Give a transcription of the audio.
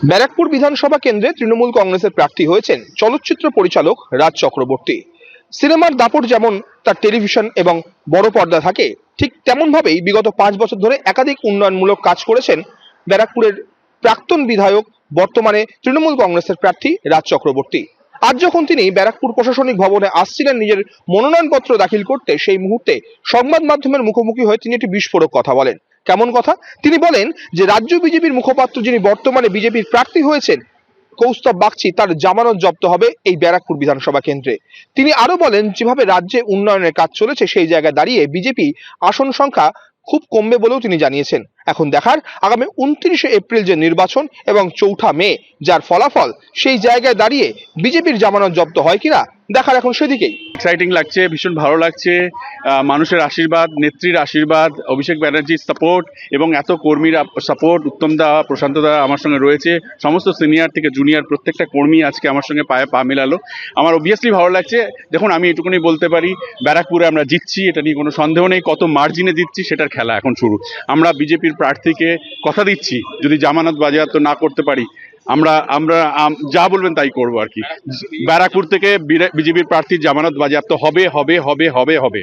ব্যারাকপুর বিধানসভা কেন্দ্রে তৃণমূল কংগ্রেসের প্রার্থী হয়েছেন চলচ্চিত্র পরিচালক রাজ চক্রবর্তী। সিনেমার দাপট যেমন তার টেলিভিশন এবং বড় পর্দা থাকে, ঠিক তেমন ভাবেই বিগত 5 বছর ধরে একাধিক উন্নয়নমূলক কাজ করেছেন ব্যারাকপুরের প্রাক্তন বিধায়ক, বর্তমানে তৃণমূল কংগ্রেসের প্রার্থী রাজ চক্রবর্তী। আজ যখন তিনি ব্যারাকপুর প্রশাসনিক ভবনে আসছিলেন নিজের মনোনয়নপত্র দাখিল করতে, সেই মুহূর্তে সংবাদ মাধ্যমের মুখোমুখি হয়ে তিনি একটি বিস্ফোরক কথা বলেন। কেমন কথা? তিনি বলেন যে রাজ্য বিজেপির মুখপাত্র, যিনি বর্তমানে বিজেপির প্রার্থী হয়েছেন কৌস্তব বাগচি, তার জামানত জব্দ হবে এই ব্যারাকপুর বিধানসভা কেন্দ্রে। তিনি আরো বলেন, যেভাবে রাজ্যে উন্নয়নের কাজ চলেছে সেই জায়গায় দাঁড়িয়ে বিজেপি আসন সংখ্যা খুব কমবে বলেও তিনি জানিয়েছেন। এখন দেখার আগামী 29শে এপ্রিল যে নির্বাচন এবং 4ঠা মে যার ফলাফল, সেই জায়গায় দাঁড়িয়ে বিজেপির জামানত জব্দ হয় কিনা দেখার এখন সেদিকেই। এক্সাইটিং লাগছে, ভীষণ ভালো লাগছে। মানুষের আশীর্বাদ, নেত্রীর আশীর্বাদ, অভিষেক ব্যানার্জির সাপোর্ট এবং এত কর্মীর সাপোর্ট, উত্তম দা, প্রশান্ত দা আমার সঙ্গে রয়েছে, সমস্ত সিনিয়র থেকে জুনিয়র প্রত্যেকটা কর্মী আজকে আমার সঙ্গে পায়ে পা মেলালো। আমার অবভিয়াসলি ভালো লাগছে। দেখুন, আমি এটুকুনি বলতে পারি, ব্যারাকপুরে আমরা জিতছি, এটা নিয়ে কোনো সন্দেহ নেই। কত মার্জিনে জিতছি সেটার খেলা এখন শুরু। আমরা বিজেপির প্রার্থীকে কথা দিচ্ছি, যদি জামানত বাজেয়াপ্ত না করতে পারি, আমরা আমরা যা বলবেন তাই করবো আর কি। ব্যারাকপুর থেকে বিজেপির প্রার্থীর জামানত বাজেয়াপ্ত হবে হবে হবে হবে হবে।